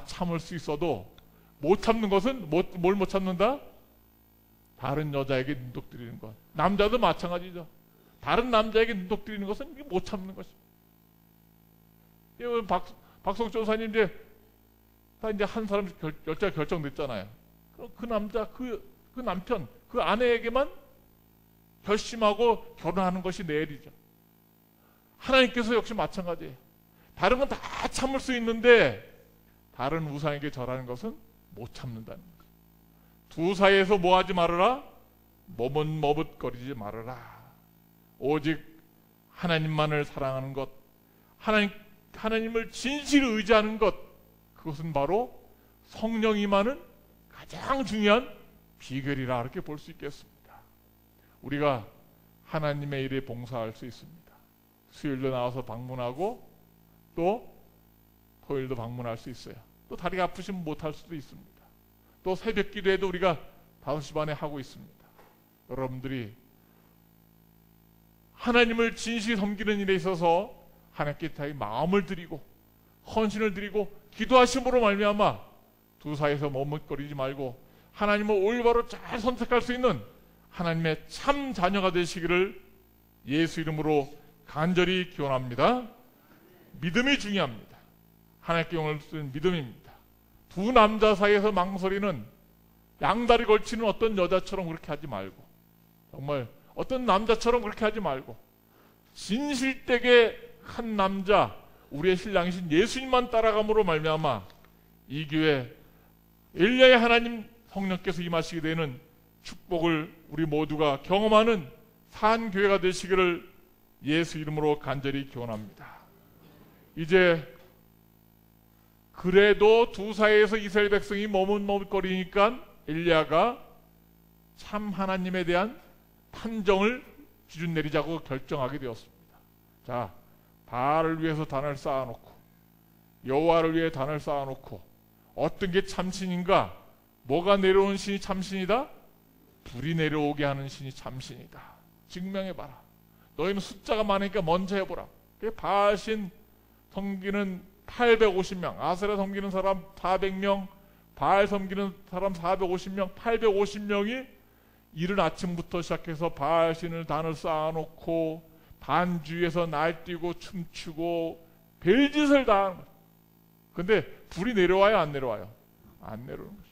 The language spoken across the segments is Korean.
참을 수 있어도 못 참는 것은 뭘 못 참는다? 다른 여자에게 눈독 들이는 것. 남자도 마찬가지죠. 다른 남자에게 눈독 들이는 것은 못 참는 것입니다. 박성철 조사님 이제 한 사람 여자가 결정됐잖아요. 그 남자, 그 남편, 그 아내에게만 결심하고 결혼하는 것이 내일이죠. 하나님께서 역시 마찬가지예요. 다른 건 다 참을 수 있는데 다른 우상에게 절하는 것은 못 참는다는 거죠. 두 사이에서 뭐 하지 말아라? 머뭇머뭇거리지 말아라. 오직 하나님만을 사랑하는 것, 하나님을 진실로 의지하는 것, 그것은 바로 성령 임하는 가장 중요한 비결이라 이렇게 볼 수 있겠습니다. 우리가 하나님의 일에 봉사할 수 있습니다. 수요일도 나와서 방문하고 또 토요일도 방문할 수 있어요. 또 다리가 아프시면 못할 수도 있습니다. 또 새벽 기도에도 우리가 5시 반에 하고 있습니다. 여러분들이 하나님을 진실히 섬기는 일에 있어서 하나님께 자기 마음을 드리고 헌신을 드리고 기도하심으로 말미암아 두 사이에서 머뭇거리지 말고 하나님을 올바로 잘 선택할 수 있는 하나님의 참 자녀가 되시기를 예수 이름으로 간절히 기원합니다. 믿음이 중요합니다. 하나님께 영을 쓰는 믿음입니다. 두 남자 사이에서 망설이는 양다리 걸치는 어떤 여자처럼 그렇게 하지 말고 정말 어떤 남자처럼 그렇게 하지 말고 진실되게 한 남자 우리의 신랑이신 예수님만 따라감으로 말미암아 이 교회 엘리야의 하나님 성령께서 임하시게 되는 축복을 우리 모두가 경험하는 산 교회가 되시기를 예수 이름으로 간절히 기원합니다. 이제 그래도 두 사이에서 이스라엘 백성이 머뭇머뭇거리니까 엘리야가 참 하나님에 대한 판정을 기준 내리자고 결정하게 되었습니다. 자, 바알을 위해서 단을 쌓아놓고 여호와를 위해 단을 쌓아놓고 어떤 게 참신인가? 뭐가 내려오는 신이 참신이다? 불이 내려오게 하는 신이 참신이다. 증명해봐라. 너희는 숫자가 많으니까 먼저 해보라. 바알신 섬기는 850명, 아세라 섬기는 사람 400명, 바알 섬기는 사람 450명, 850명이 이른 아침부터 시작해서 바알신을 단을 쌓아놓고 반주위에서 날뛰고 춤추고 별짓을 다 하는 거예요. 근데 불이 내려와요, 안 내려와요? 안 내려오는 거죠.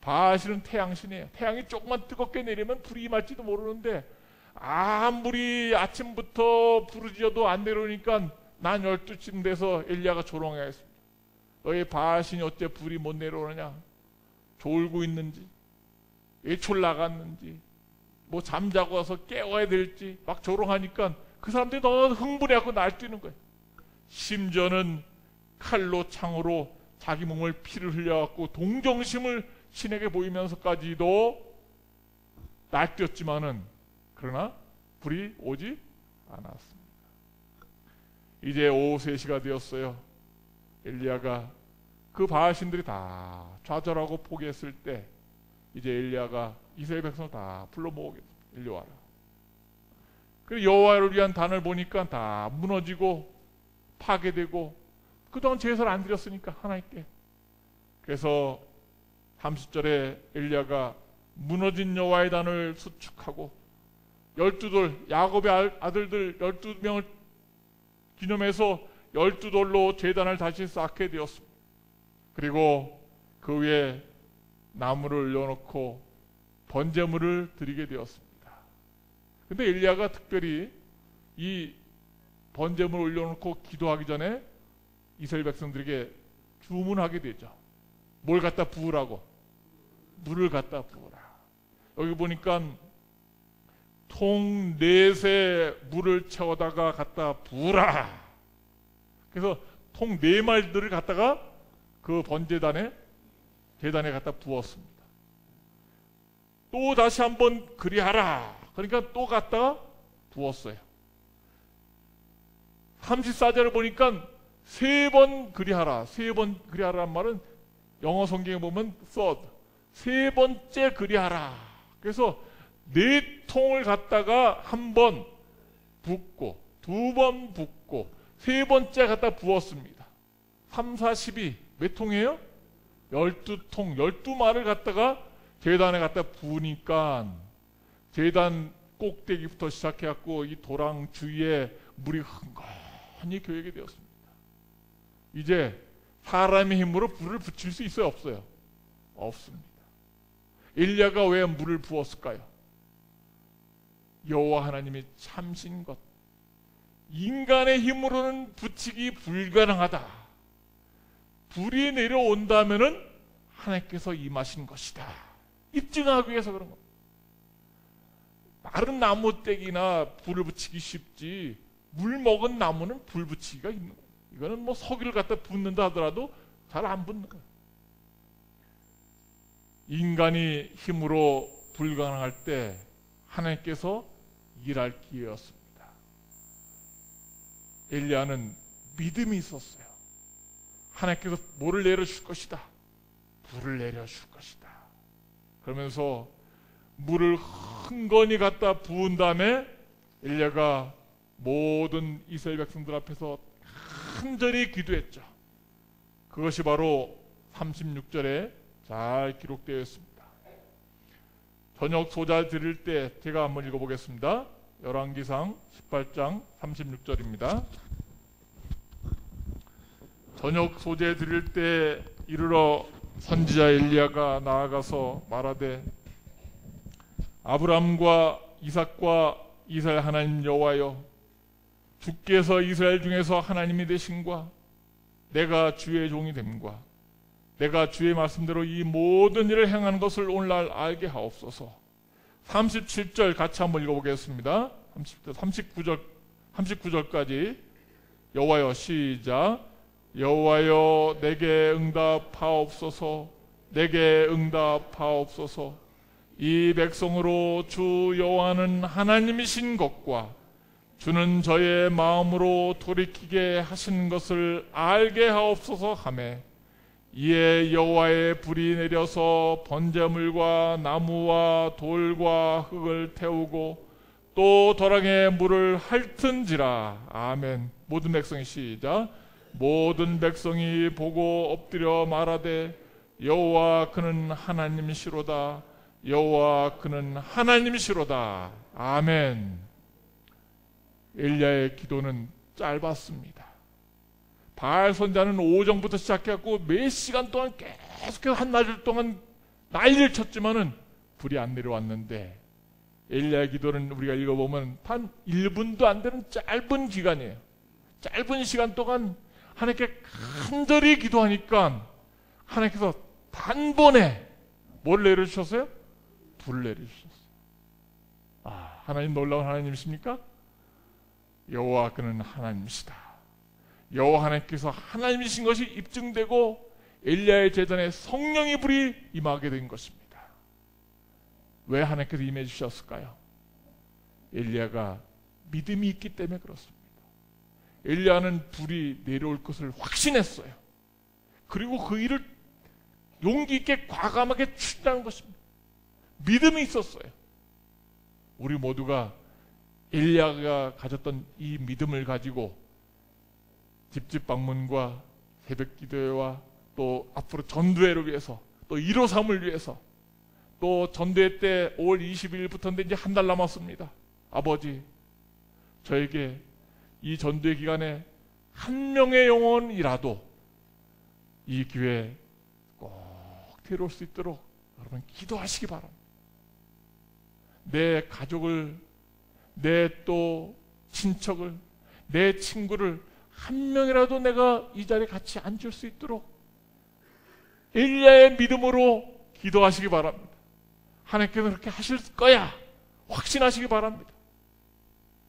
바알신은 태양신이에요. 태양이 조금만 뜨겁게 내리면 불이 임할지도 모르는데 아무리 아침부터 부르짖어도 안 내려오니까 난 12쯤 돼서 엘리야가 조롱해 했습니다. 너희 바알신이 어째 불이 못 내려오느냐? 졸고 있는지 애출 나갔는지 뭐 잠자고 와서 깨워야 될지 막 조롱하니까 그 사람들이 너무 흥분해갖고 날뛰는 거예요. 심지어는 칼로 창으로 자기 몸을 피를 흘려갖고 동정심을 신에게 보이면서까지도 날뛰었지만은 그러나 불이 오지 않았습니다. 이제 오후 3시가 되었어요. 엘리야가 그 바알신들이 다 좌절하고 포기했을 때 이제 엘리야가 이스라엘 백성을 다 불러 모으겠다. 일리 와라. 그리고 여호와를 위한 단을 보니까 다 무너지고 파괴되고 그동안 제사를 안 드렸으니까 하나님께. 그래서 30절에 엘리야가 무너진 여호와의 단을 수축하고 12돌 야곱의 아들들 12명을 기념해서 12돌로 제단을 다시 쌓게 되었습니다. 그리고 그 위에 나무를 올려놓고 번제물을 드리게 되었습니다. 근데 엘리야가 특별히 이 번제물을 올려놓고 기도하기 전에 이스라엘 백성들에게 주문하게 되죠. 뭘 갖다 부으라고? 물을 갖다 부으라. 여기 보니까 통 4새 물을 채워다가 갖다 부으라. 그래서 통 4마리들을 갖다가 그 번제단에 제단에 갖다 부었습니다. 또 다시 한번 그리하라. 그러니까 또 갖다가 부었어요. 34절을 보니까 3번 그리하라. 3번 그리하라는 말은 영어 성경에 보면 third, 3번째 그리하라. 그래서 4통을 갖다가 한 번 붓고 2번 붓고 3번째 갖다 부었습니다. 3, 4, 12 몇 통이에요? 12통, 12말을 갖다가 제단에 갖다 부으니까 제단 꼭대기부터 시작해갖고 이 도랑 주위에 물이 흥건히 교육이 되었습니다. 이제 사람의 힘으로 불을 붙일 수 있어요? 없어요? 없습니다. 엘리야가 왜 물을 부었을까요? 여호와 하나님이 참신 것, 인간의 힘으로는 붙이기 불가능하다. 불이 내려온다면은 하나님께서 임하신 것이다. 입증하기 위해서 그런 겁니다. 마른 나무 떼기나 불을 붙이기 쉽지 물 먹은 나무는 불 붙이기가 있는 거예요. 이거는 뭐 석유를 갖다 붓는다 하더라도 잘 안 붙는 거예요. 인간이 힘으로 불가능할 때 하나님께서 일할 기회였습니다. 엘리야는 믿음이 있었어요. 하나님께서 뭐를 내려줄 것이다. 불을 내려줄 것이다. 그러면서 물을 흥건히 갖다 부은 다음에 엘리야가 모든 이스라엘 백성들 앞에서 간절히 기도했죠. 그것이 바로 36절에 잘 기록되어 있습니다. 저녁 소자 드릴 때 제가 한번 읽어보겠습니다. 열왕기상 18장 36절입니다. 저녁 소재 드릴 때 이르러 선지자 엘리야가 나아가서 말하되 아브람과 이삭과 이스라엘 하나님 여호와여, 주께서 이스라엘 중에서 하나님이 되신과 내가 주의 종이 됨과 내가 주의 말씀대로 이 모든 일을 행하는 것을 오늘날 알게 하옵소서. 37절 같이 한번 읽어보겠습니다. 39절까지 여호와여, 시작. 여호와여, 내게 응답하옵소서. 내게 응답하옵소서. 이 백성으로 주 여호와는 하나님이신 것과 주는 저의 마음으로 돌이키게 하신 것을 알게 하옵소서 하매, 이에 여호와의 불이 내려서 번제물과 나무와 돌과 흙을 태우고 또 도랑에 물을 핥은지라. 아멘. 모든 백성이 시작. 모든 백성이 보고 엎드려 말하되 여호와 그는 하나님이시로다. 여호와 그는 하나님이시로다. 아멘. 엘리야의 기도는 짧았습니다. 바알 선자는 오전부터 시작해갖고 몇 시간 동안 계속해서 한나절 동안 난리를 쳤지만은 불이 안 내려왔는데, 엘리야의 기도는 우리가 읽어보면 단 1분도 안 되는 짧은 기간이에요. 짧은 시간 동안 하나님께 간절히 기도하니까 하나님께서 단번에 뭘 내려주셨어요? 불을 내려주셨어요. 아, 하나님 놀라운 하나님이십니까? 여호와 그는 하나님이시다. 여호와 하나님께서 하나님이신 것이 입증되고 엘리야의 제단에 성령의 불이 임하게 된 것입니다. 왜 하나님께서 임해 주셨을까요? 엘리야가 믿음이 있기 때문에 그렇습니다. 엘리야는 불이 내려올 것을 확신했어요. 그리고 그 일을 용기 있게 과감하게 추진하는 것입니다. 믿음이 있었어요. 우리 모두가 엘리야가 가졌던 이 믿음을 가지고 집집 방문과 새벽 기도회와 또 앞으로 전도회를 위해서 또 153을 위해서 또 전도회 때 5월 22일부터인데 이제 한 달 남았습니다. 아버지, 저에게 이 전도회 기간에 한 명의 영혼이라도 이 기회에 꼭 데려올 수 있도록 여러분 기도하시기 바랍니다. 내 가족을, 내 또 친척을, 내 친구를 한 명이라도 내가 이 자리에 같이 앉을 수 있도록 엘리야의 믿음으로 기도하시기 바랍니다. 하나님께서 그렇게 하실 거야 확신하시기 바랍니다.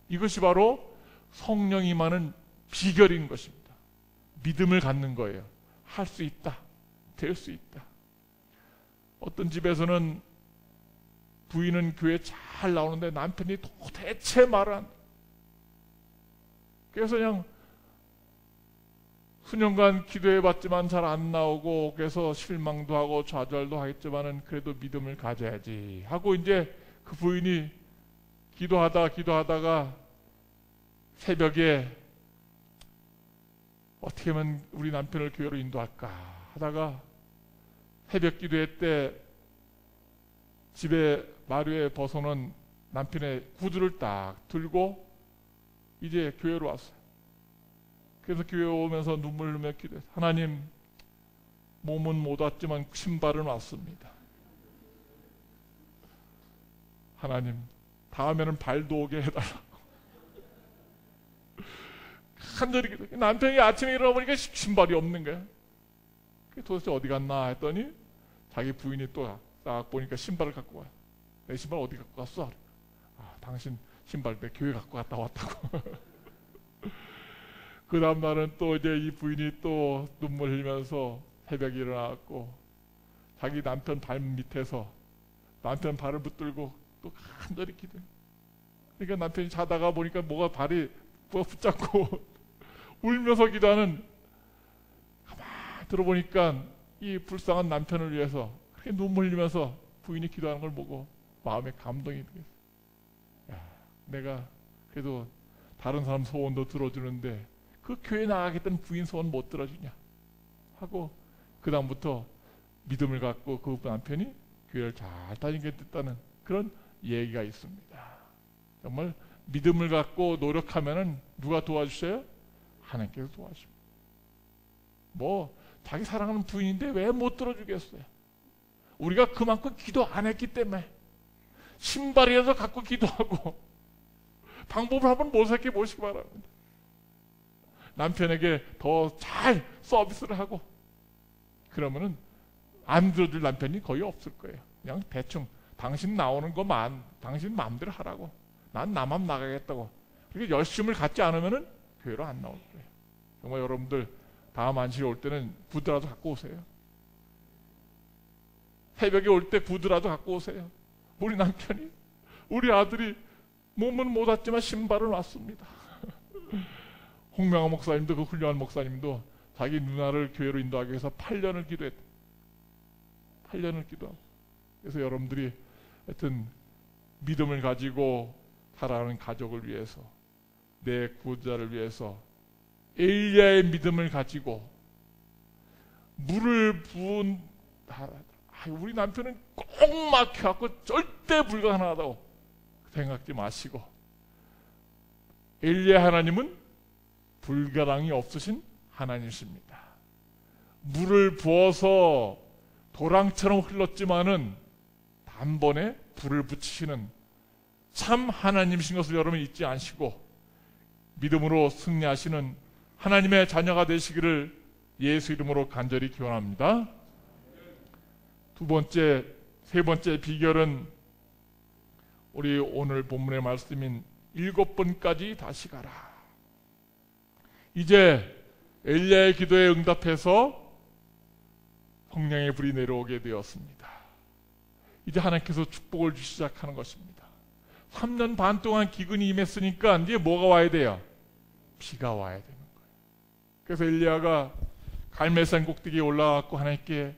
이것이 바로 성령이 임하는 비결인 것입니다. 믿음을 갖는 거예요. 할 수 있다, 될 수 있다. 어떤 집에서는 부인은 교회 잘 나오는데 남편이 도대체 말을 안 해. 그래서 그냥 수년간 기도해봤지만 잘 안 나오고, 그래서 실망도 하고 좌절도 하겠지만은 그래도 믿음을 가져야지 하고 이제 그 부인이 기도하다가 새벽에 어떻게 하면 우리 남편을 교회로 인도할까 하다가 새벽 기도회 때 집에 마루에 벗어놓은 남편의 구두를 딱 들고 이제 교회로 왔어요. 그래서 교회 오면서 눈물 흘리며 기도했어요. 하나님, 몸은 못 왔지만 신발은 왔습니다. 하나님, 다음에는 발도 오게 해달라고. 간절히 기도해. 남편이 아침에 일어나 보니까 신발이 없는 거야. 도대체 어디 갔나 했더니 자기 부인이 또 딱 보니까 신발을 갖고 와요. 내 신발 어디 갖고 갔어? 아, 당신 신발 내 교회 갖고 갔다 왔다고. 그 다음 날은 또 이제 이 부인이 또 눈물 흘리면서 새벽에 일어나고 자기 남편 발 밑에서 남편 발을 붙들고 또 간절히 기도해. 그러니까 남편이 자다가 보니까 뭐가 발이 붙잡고 울면서 기도하는, 가만히 들어보니까 이 불쌍한 남편을 위해서 그렇게 눈물 흘리면서 부인이 기도하는 걸 보고 마음에 감동이 되겠어요. 내가 그래도 다른 사람 소원도 들어주는데 그 교회 나가겠다는 부인 소원 못 들어주냐 하고 그 다음부터 믿음을 갖고 그 남편이 교회를 잘 다니게 됐다는 그런 얘기가 있습니다. 정말 믿음을 갖고 노력하면은 누가 도와주셔요? 하나님께서 도와줍니다. 뭐 자기 사랑하는 부인인데 왜 못 들어주겠어요? 우리가 그만큼 기도 안 했기 때문에 신발이라도 갖고 기도하고 방법을 한번 모색해 보시기 바랍니다. 남편에게 더 잘 서비스를 하고 그러면은 안 들어줄 남편이 거의 없을 거예요. 그냥 대충 당신 나오는 것만 당신 마음대로 하라고. 난 나만 나가겠다고. 그렇게 열심을 갖지 않으면은 교회로 안 나올 거예요. 정말 여러분들 다음 안식일 올 때는 구두라도 갖고 오세요. 새벽에 올 때 구두라도 갖고 오세요. 우리 남편이, 우리 아들이 몸은 못 왔지만 신발은 왔습니다. 홍명화 목사님도 그 훌륭한 목사님도 자기 누나를 교회로 인도하기 위해서 8년을 기도했다. 8년을 기도하고. 그래서 여러분들이 하여튼 믿음을 가지고 살아가는 가족을 위해서, 내 구원자를 위해서 엘리야의 믿음을 가지고 물을 부은, 우리 남편은 꼭 막혀갖고 절대 불가능하다고 생각지 마시고, 엘리야 하나님은 불가능이 없으신 하나님이십니다. 물을 부어서 도랑처럼 흘렀지만은 단번에 불을 붙이시는 참 하나님이신 것을 여러분 잊지 않으시고 믿음으로 승리하시는 하나님의 자녀가 되시기를 예수 이름으로 간절히 기원합니다. 세 번째 비결은 우리 오늘 본문의 말씀인 7번까지 다시 가라. 이제 엘리야의 기도에 응답해서 성령의 불이 내려오게 되었습니다. 이제 하나님께서 축복을 주시기 시작하는 것입니다. 3년 반 동안 기근이 임했으니까 이제 뭐가 와야 돼요? 비가 와야 되는 거예요. 그래서 엘리야가 갈멜산 꼭대기에 올라가고 하나님께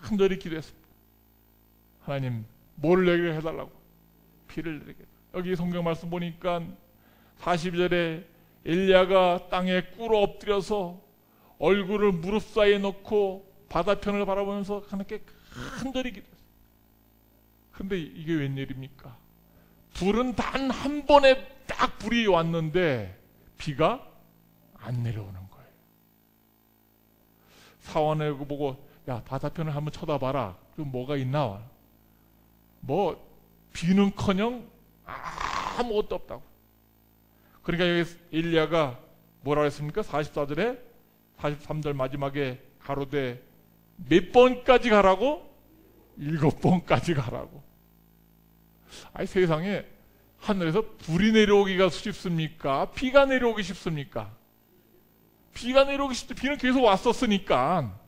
간절히 기도했습니다. 하나님, 뭐를 내게 해달라고? 비를 내게. 여기 성경 말씀 보니까 42절에 엘리야가 땅에 꿇어 엎드려서 얼굴을 무릎 사이에 놓고 바다편을 바라보면서 하나님께 간절히 기도했어요. 그런데 이게 웬일입니까? 불은 단 한 번에 딱 불이 왔는데 비가 안 내려오는 거예요. 사원을 보고, 야, 바다편을 한번 쳐다봐라. 그럼 뭐가 있나? 뭐 비는커녕 아무것도 없다고. 그러니까 여기 엘리야가 뭐라고 했습니까? 44절에 43절 마지막에 가로되 몇 번까지 가라고? 7번까지 가라고. 아니, 세상에 하늘에서 불이 내려오기가 쉽습니까? 비가 내려오기 쉽습니까? 비가 내려오기 쉽죠. 비는 계속 왔었으니까.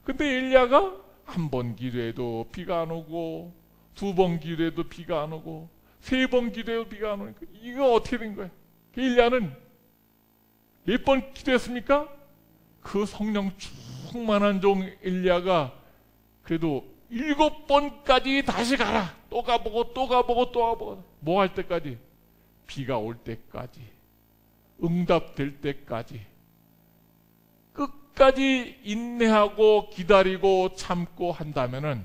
근데 엘리야가 한 번 기도해도 비가 안 오고, 2번 기도해도 비가 안 오고, 3번 기도해도 비가 안 오니까 이거 어떻게 된 거예요? 엘리야는 몇 번 기도했습니까? 그 성령 충만한 종 엘리야가 그래도 7번까지 다시 가라. 또 가보고 또 가보고 또 가보고. 뭐 할 때까지? 비가 올 때까지, 응답될 때까지 끝까지 인내하고 기다리고 참고 한다면은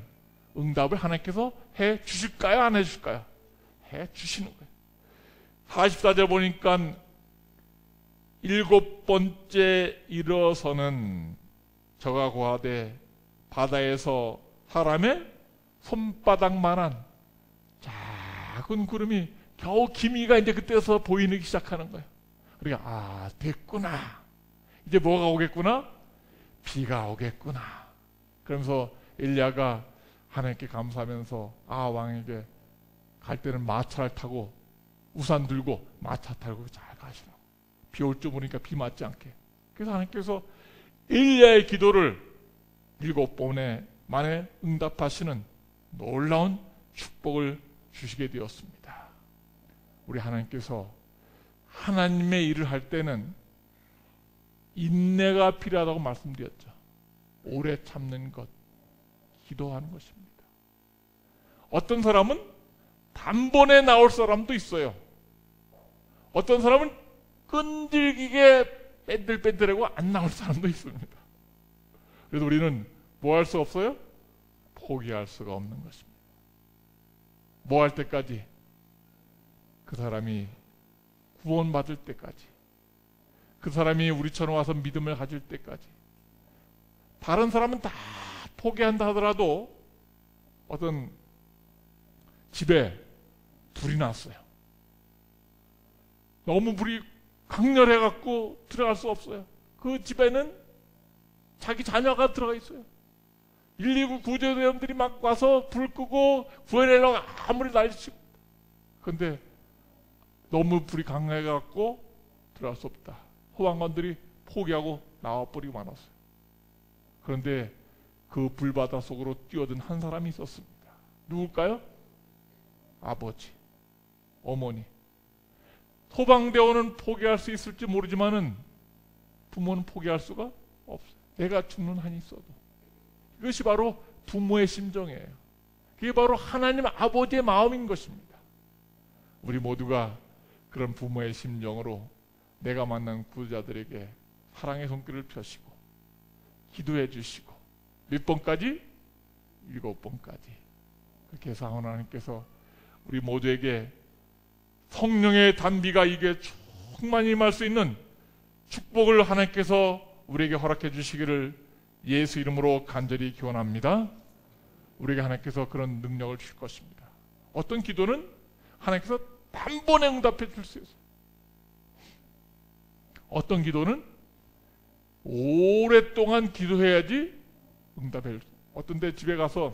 응답을 하나님께서 해 주실까요? 안 해 주실까요? 해 주시는 거예요. 44절 보니까 7번째 일어서는 저가 고하되 바다에서 사람의 손바닥만한 작은 구름이 겨우 기미가 이제 그때서 보이기 시작하는 거예요. 그러니까 됐구나. 이제 뭐가 오겠구나? 비가 오겠구나. 그러면서 엘리야가 하나님께 감사하면서 왕에게 갈 때는 마차를 타고 우산 들고 마차 타고 잘 가시라고. 비 올 줄 모르니까 비 맞지 않게. 그래서 하나님께서 엘리야의 기도를 7번에 만에 응답하시는 놀라운 축복을 주시게 되었습니다. 우리 하나님께서 하나님의 일을 할 때는 인내가 필요하다고 말씀드렸죠. 오래 참는 것, 기도하는 것입니다. 어떤 사람은 단번에 나올 사람도 있어요. 어떤 사람은 끈질기게 뺀들뺀들하고 안 나올 사람도 있습니다. 그래서 우리는 뭐 할 수 없어요? 포기할 수가 없는 것입니다. 뭐 할 때까지? 그 사람이 구원받을 때까지, 그 사람이 우리처럼 와서 믿음을 가질 때까지. 다른 사람은 다 포기한다 하더라도 어떤 집에 불이 났어요. 너무 불이 강렬해갖고 들어갈 수 없어요. 그 집에는 자기 자녀가 들어가 있어요. 119 구조대원들이 막 와서 불 끄고 구해내려고 아무리 난리치고, 그런데 너무 불이 강해갖고 들어갈 수 없다. 소방관들이 포기하고 나와버리고 말았어요. 그런데 그 불바다 속으로 뛰어든 한 사람이 있었습니다. 누굴까요? 아버지, 어머니. 소방대원은 포기할 수 있을지 모르지만은 부모는 포기할 수가 없어요. 내가 죽는 한이 있어도. 이것이 바로 부모의 심정이에요. 그게 바로 하나님 아버지의 마음인 것입니다. 우리 모두가 그런 부모의 심정으로 내가 만난 구자들에게 사랑의 손길을 펴시고 기도해 주시고, 몇 번까지? 7번까지. 그렇게 해서 하나님께서 우리 모두에게 성령의 단비가 이게 충만히 임할 수 있는 축복을 하나님께서 우리에게 허락해 주시기를 예수 이름으로 간절히 기원합니다. 우리에게 하나님께서 그런 능력을 주실 것입니다. 어떤 기도는 하나님께서 단번에 응답해 줄 수 있어요. 어떤 기도는 오랫동안 기도해야지 응답해 줄 수 있어요. 어떤 데 집에 가서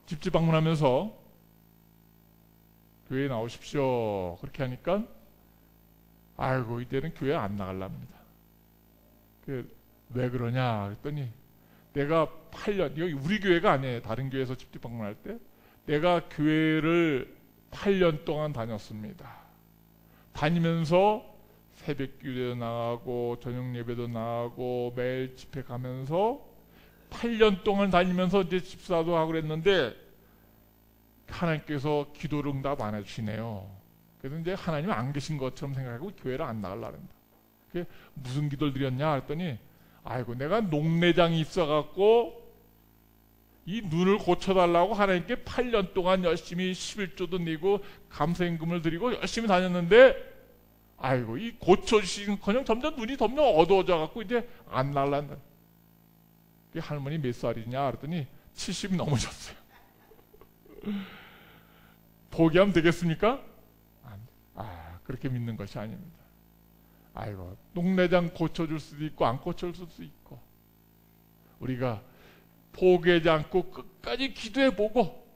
집집 방문하면서 교회에 나오십시오 그렇게 하니까 아이고 이제는 교회 안 나갈랍니다. 왜 그러냐 그랬더니 내가 8년, 여기 우리 교회가 아니에요. 다른 교회에서 집집 방문할 때 내가 교회를 8년 동안 다녔습니다. 다니면서 새벽 기도도 나가고 저녁 예배도 나가고 매일 집회 가면서 8년 동안 다니면서 이제 집사도 하고 그랬는데 하나님께서 기도를 응답 안 해주시네요. 그래서 이제 하나님은 안 계신 것처럼 생각하고 교회를 안 나가려고 합니다. 그게 무슨 기도를 드렸냐 했더니 아이고 내가 녹내장이 있어갖고 이 눈을 고쳐달라고 하나님께 8년 동안 열심히 11조도 내고 감사임금을 드리고 열심히 다녔는데 아이고 이 고쳐주시는커녕 점점 눈이 점점 어두워져갖고 이제 안 날란다. 할머니 몇 살이냐 그랬더니 70이 넘으셨어요. 포기하면 되겠습니까? 그렇게 믿는 것이 아닙니다. 아이고 녹내장 고쳐줄 수도 있고 안 고쳐줄 수도 있고 우리가 포기하지 않고 끝까지 기도해보고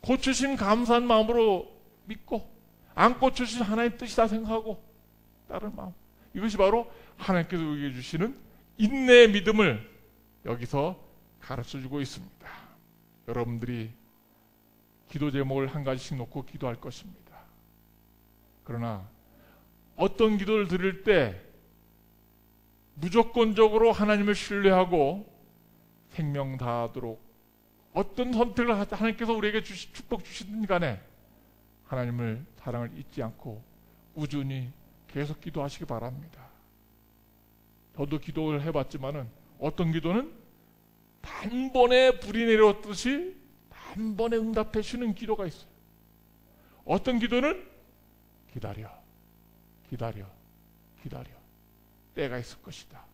고쳐주신 감사한 마음으로 믿고 안 고쳐주신 하나님의 뜻이다 생각하고 따른 마음, 이것이 바로 하나님께서 우리에게 주시는 인내의 믿음을 여기서 가르쳐주고 있습니다. 여러분들이 기도 제목을 한 가지씩 놓고 기도할 것입니다. 그러나 어떤 기도를 드릴 때 무조건적으로 하나님을 신뢰하고 생명 다하도록 어떤 선택을 하나님께서 우리에게 축복 주시든 간에 하나님을 사랑을 잊지 않고 꾸준히 계속 기도하시기 바랍니다. 저도 기도를 해봤지만은 어떤 기도는 단번에 불이 내려왔듯이 단번에 응답해 주는 기도가 있어요. 어떤 기도는 기다려 때가 있을 것이다.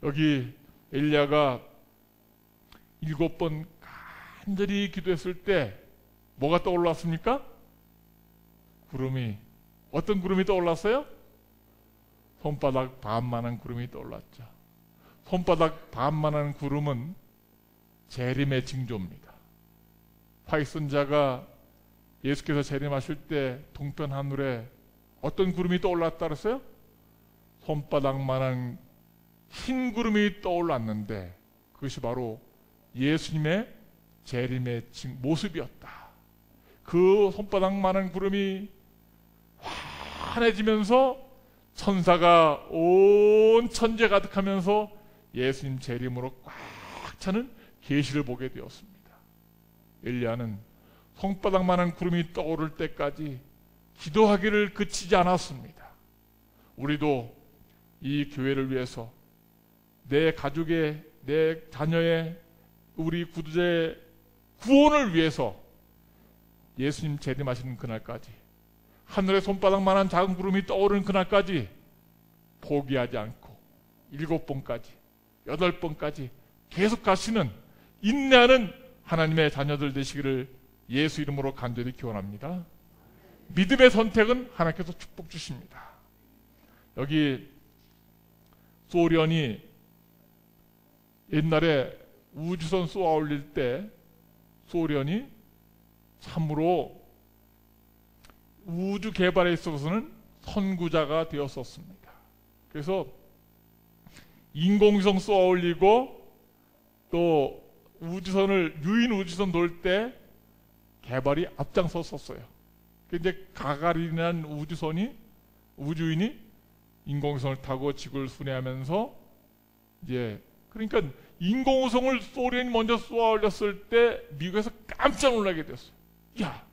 여기 엘리야가 7번 간절히 기도했을 때 뭐가 떠올랐습니까? 구름이. 어떤 구름이 떠올랐어요? 손바닥 반만한 구름이 떠올랐죠. 손바닥 반만한 구름은 재림의 징조입니다. 파이선자가 예수께서 재림하실 때 동편 하늘에 어떤 구름이 떠올랐다 그랬어요? 손바닥만한 흰 구름이 떠올랐는데 그것이 바로 예수님의 재림의 모습이었다. 그 손바닥만한 구름이 환해지면서 천사가 온 천지에 가득하면서 예수님 재림으로 꽉 차는 계시를 보게 되었습니다. 엘리야는 손바닥만한 구름이 떠오를 때까지 기도하기를 그치지 않았습니다. 우리도 이 교회를 위해서, 내 가족의, 내 자녀의, 우리 구두자의 구원을 위해서 예수님 재림하시는 그날까지, 하늘에 손바닥만한 작은 구름이 떠오르는 그날까지 포기하지 않고 7번까지 8번까지 계속 가시는 인내하는 하나님의 자녀들 되시기를 예수 이름으로 간절히 기원합니다. 믿음의 선택은 하나님께서 축복 주십니다. 여기 소련이 옛날에 우주선 쏘아 올릴 때 소련이 참으로 우주 개발에 있어서는 선구자가 되었었습니다. 그래서 인공위성 쏘아 올리고 또 우주선을 유인 우주선 놓을 때 개발이 앞장섰었어요. 이제 가가린이라는 우주인이 인공위성을 타고 지구를 순회하면서 이제 그러니까 인공위성을 소련이 먼저 쏘아 올렸을 때 미국에서 깜짝 놀라게 됐어요. 야,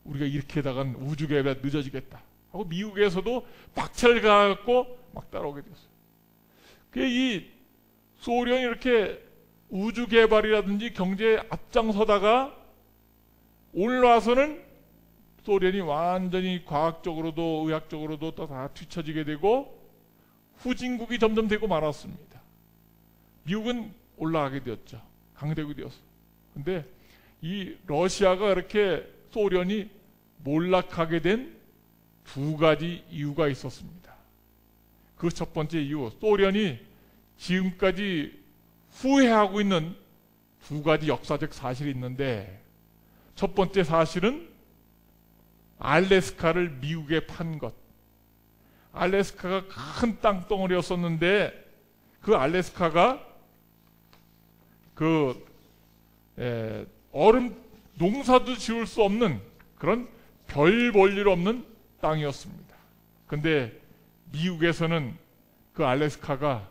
우리가 이렇게 하다간 우주 개발이 늦어지겠다 하고 미국에서도 박차를 가갖고 막 따라오게 됐어요. 이 소련이 이렇게 우주 개발이라든지 경제에 앞장서다가 오늘 와서는 소련이 완전히 과학적으로도 의학적으로도 또 다 뒤처지게 되고 후진국이 점점 되고 말았습니다. 미국은 올라가게 되었죠. 강대국이 되었어요. 근데 이 러시아가 이렇게 소련이 몰락하게 된 2가지 이유가 있었습니다. 그 첫 번째 이유, 소련이 지금까지 후회하고 있는 2가지 역사적 사실이 있는데, 첫 번째 사실은 알래스카를 미국에 판 것. 알래스카가 큰 땅덩어리였었는데 그 알래스카가 얼음 농사도 지을 수 없는 그런 별 볼 일 없는 땅이었습니다. 근데 미국에서는 그 알래스카가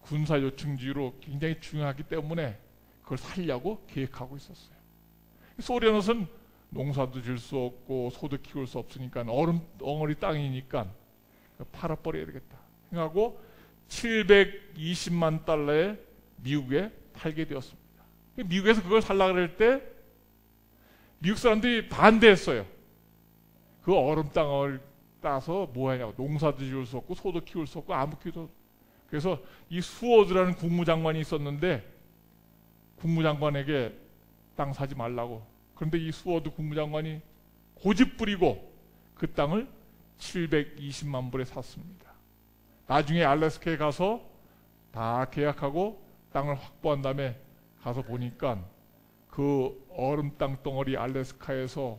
군사 요충지로 굉장히 중요하기 때문에 그걸 살려고 계획하고 있었어요. 소련은 농사도 질 수 없고 소도 키울 수 없으니까 얼음 덩어리 땅이니까 팔아버려야 되겠다 생각하고 720만 달러에 미국에 팔게 되었습니다. 미국에서 그걸 살려고 할 때 미국 사람들이 반대했어요. 그 얼음 땅을 따서 뭐 하냐고, 농사도 지을 수 없고 소도 키울 수 없고 아무 키도. 그래서 이 수워드라는 국무장관이 있었는데 국무장관에게 땅 사지 말라고. 그런데 이 수워드 국무장관이 고집 부리고 그 땅을 720만 불에 샀습니다. 나중에 알래스카에 가서 다 계약하고 땅을 확보한 다음에 가서 보니까 그 얼음 땅덩어리 알래스카에서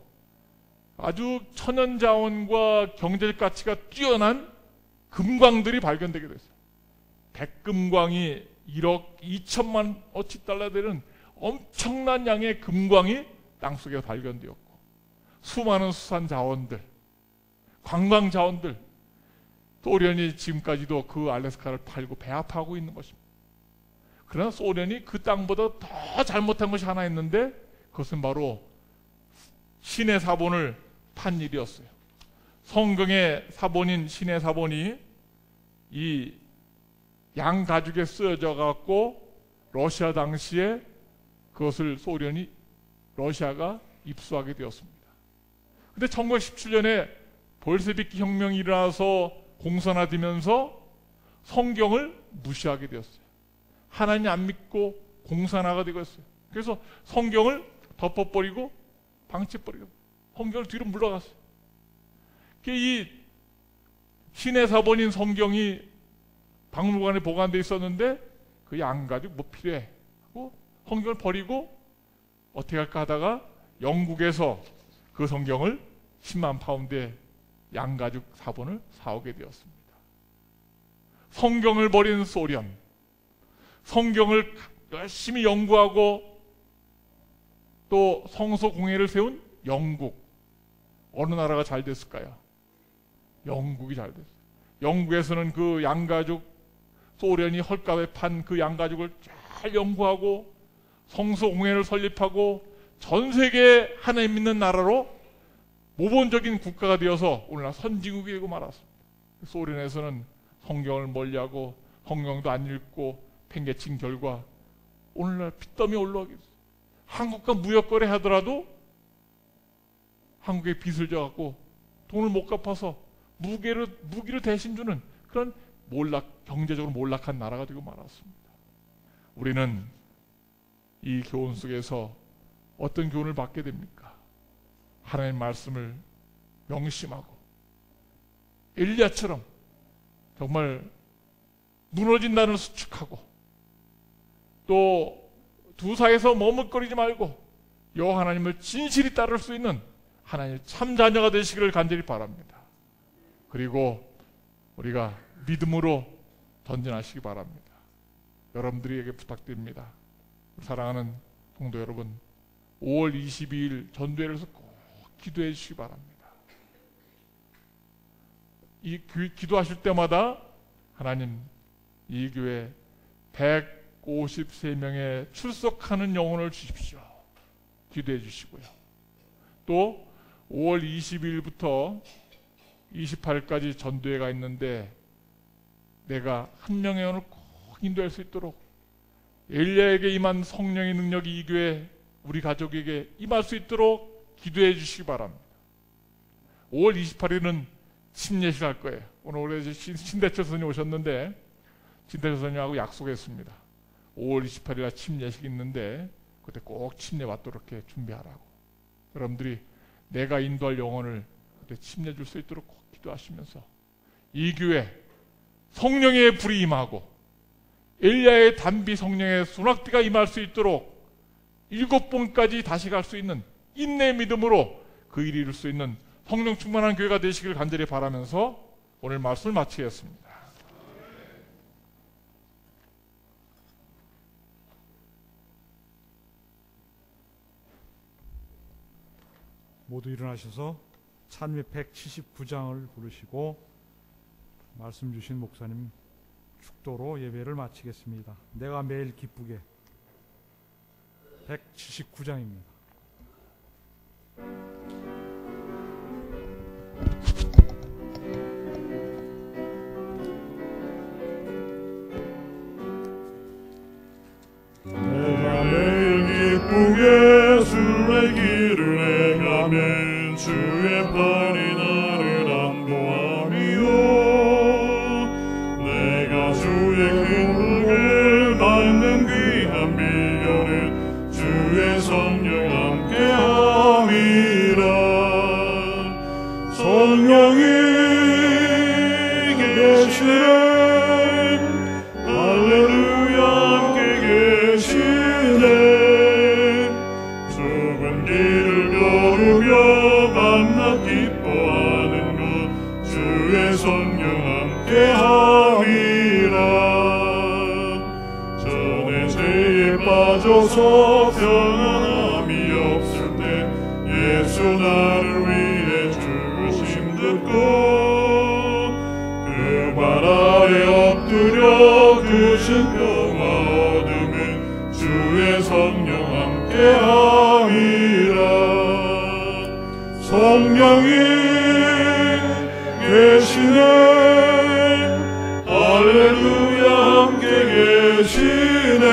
아주 천연자원과 경제적 가치가 뛰어난 금광들이 발견되게 됐어요. 백금광이 1억 2천만 어치 달러 되는 엄청난 양의 금광이 땅속에 발견되었고, 수많은 수산 자원들, 관광 자원들, 소련이 지금까지도 그 알래스카를 팔고 배합하고 있는 것입니다. 그러나 소련이 그 땅보다 더 잘못한 것이 하나 있는데 그것은 바로 신의 사본을 판 일이었어요. 성경의 사본인 신의 사본이 이 양가죽에 쓰여져 갖고 러시아 당시에 그것을 소련이 러시아가 입수하게 되었습니다. 근데 1917년에 볼셰비키 혁명이 일어나서 공산화되면서 성경을 무시하게 되었어요. 하나님 안 믿고 공산화가 되고 있어요. 그래서 성경을 덮어버리고 방치해버리고 성경을 뒤로 물러갔어요. 이 신의 사본인 성경이 박물관에 보관되어 있었는데 그 양가죽 뭐 필요해 하고 성경을 버리고 어떻게 할까 하다가 영국에서 그 성경을 10만 파운드의 양가죽 사본을 사오게 되었습니다. 성경을 버린 소련, 성경을 열심히 연구하고 또 성서 공예를 세운 영국, 어느 나라가 잘 됐을까요? 영국이 잘 됐어요. 영국에서는 그 양가죽, 소련이 헐값에 판 그 양가죽을 잘 연구하고 성서 공예를 설립하고 전 세계 하나님 믿는 나라로 모범적인 국가가 되어서 오늘날 선진국이 되고 말았습니다. 소련에서는 성경을 멀리하고 성경도 안 읽고 팽개친 결과 오늘날 빚더미 올라가게 됐어요. 한국과 무역거래 하더라도 한국에 빚을 져갖고 돈을 못 갚아서 무기를 대신 주는 그런 경제적으로 몰락한 나라가 되고 말았습니다. 우리는 이 교훈 속에서 어떤 교훈을 받게 됩니까? 하나님의 말씀을 명심하고 엘리야처럼 정말 무너진 단을 수축하고 또 두 사이에서 머뭇거리지 말고 여호와 하나님을 진실히 따를 수 있는 하나님의 참 자녀가 되시기를 간절히 바랍니다. 그리고 우리가 믿음으로 전진하시기 바랍니다. 여러분들에게 부탁드립니다. 사랑하는 성도 여러분, 5월 22일 전도회를 해서 꼭 기도해 주시기 바랍니다. 이 기도하실 때마다 하나님 이 교회 153명의 출석하는 영혼을 주십시오. 기도해 주시고요. 또 5월 20일부터 28일까지 전도회가 있는데 내가 한 명의 영혼을 꼭 인도할 수 있도록 엘리야에게 임한 성령의 능력이 이 교회 우리 가족에게 임할 수 있도록 기도해 주시기 바랍니다. 5월 28일은 침례식 할 거예요. 오늘 신대철 선생님 오셨는데 신대철 선생님하고 약속했습니다. 5월 28일에 침례식이 있는데 그때 꼭 침례 받도록 이렇게 준비하라고. 여러분들이 내가 인도할 영혼을 그때 침례 줄 수 있도록 꼭 기도하시면서 이 교회 성령의 불이 임하고 엘리야의 단비 성령의 소낙비가 임할 수 있도록 7번까지 다시 갈 수 있는 인내의 믿음으로 그 일을 이룰 수 있는 성령 충만한 교회가 되시길 간절히 바라면서 오늘 말씀을 마치겠습니다. 모두 일어나셔서 찬미 179장을 부르시고 말씀 주신 목사님 축도로 예배를 마치겠습니다. 내가 매일 기쁘게 179장입니다. 내가 매일 기쁘게 주의 길을 행하면 주의 팔이 나를 안보하미요 내가 주의 큰 복을 받는 귀한 비결은 주의 성령 함께함이라 성령이 계시네 할렐루야 함께 계시네 좁은 길을 걸으며 밤낮 기뻐하는 것 주의 성령 함께함이라 전에 죄에 빠져서 편안함이 없을 때 예수 나를 위해 죽으심 듣고 그 발 아래 엎드려 그 신평화 얻음은 주의 성령 함께함이라 성령이 계시네 계시네.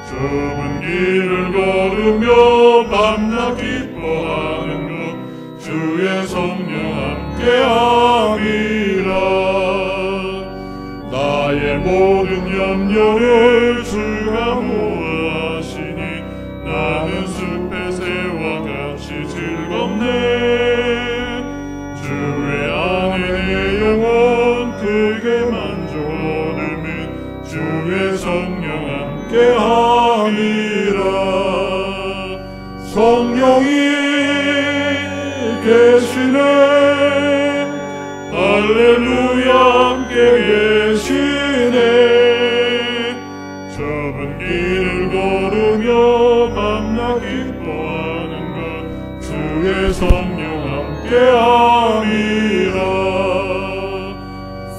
좁은 길을 걸으며 밤낮 기뻐하는 것 주의 성령 함께함이라. 나의 모든 염려를 주가 모아하시니 나는 숲의 새와 같이 즐겁네. 주의 안에 내 영혼 크게 만족하며 주의 성령 함께함이라. 성령이 계시네. 할렐루야 함께 계시네. 좁은 길을 걸으며 밤낮 기뻐하는 것 주의 성령 함께함이라.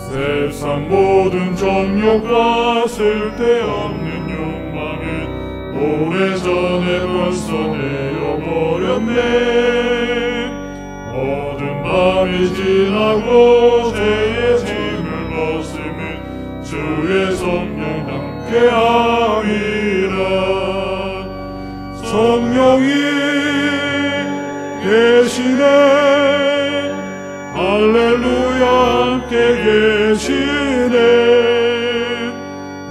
세상 모든 정욕과 쓸데없는 욕망은 오래전에 벌써 내어버렸네. 모든 밤이 지나고 죄의 짐을 벗으면 주의 성령 함께함이라. 성령이 계시네. 할렐루야 함께 계시네.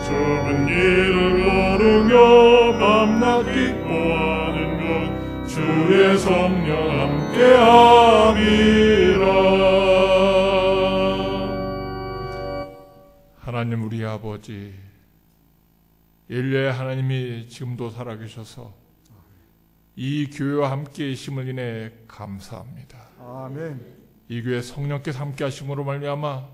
좁은 길을 걸으며 밤낮 기뻐하는 것 주의 성령 함께함이라. 하나님 우리 아버지, 엘리야의 하나님이 지금도 살아계셔서 이 교회와 함께 계심을 인해 감사합니다. 아멘. 이 교회 성령께서 함께 하심으로 말미암아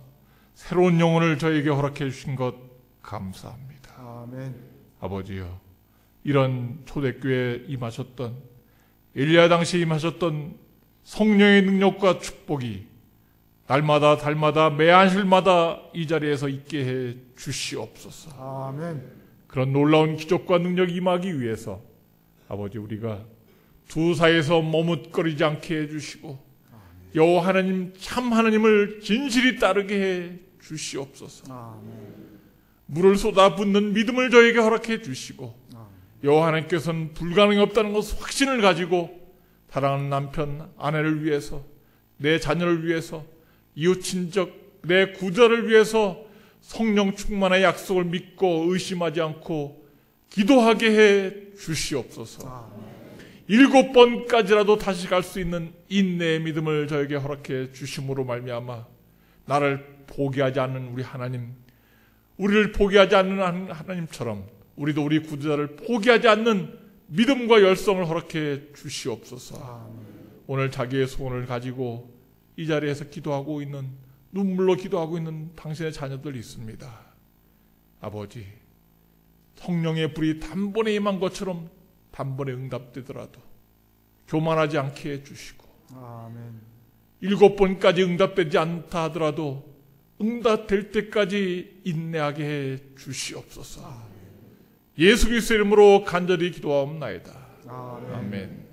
새로운 영혼을 저에게 허락해 주신 것 감사합니다. 아멘. 아버지여, 이런 초대교회에 임하셨던 엘리야 당시에 임하셨던 성령의 능력과 축복이 날마다 달마다 매 안식일마다 이 자리에서 있게 해 주시옵소서. 아멘. 그런 놀라운 기적과 능력이 임하기 위해서 아버지 우리가 두 사이에서 머뭇거리지 않게 해주시고 여호와 하나님 참 하나님을 진실이 따르게 해 주시옵소서. 아멘. 물을 쏟아붓는 믿음을 저에게 허락해 주시고 여호와 하나님께서는 불가능이 없다는 것을 확신을 가지고 사랑하는 남편, 아내를 위해서, 내 자녀를 위해서, 이웃 친척, 내 구자를 위해서 성령 충만의 약속을 믿고 의심하지 않고 기도하게 해 주시옵소서. 7번까지라도 다시 갈 수 있는 인내의 믿음을 저에게 허락해 주심으로 말미암아 나를 포기하지 않는 우리 하나님, 우리를 포기하지 않는 하나님처럼 우리도 우리 구주자를 포기하지 않는 믿음과 열성을 허락해 주시옵소서. 오늘 자기의 소원을 가지고 이 자리에서 기도하고 있는, 눈물로 기도하고 있는 당신의 자녀들이 있습니다. 아버지, 성령의 불이 단번에 임한 것처럼 단번에 응답되더라도 교만하지 않게 해주시고, 아멘. 7번까지 응답되지 않다 하더라도 응답될 때까지 인내하게 해 주시옵소서. 예수 그리스도의 이름으로 간절히 기도하옵나이다. 아멘.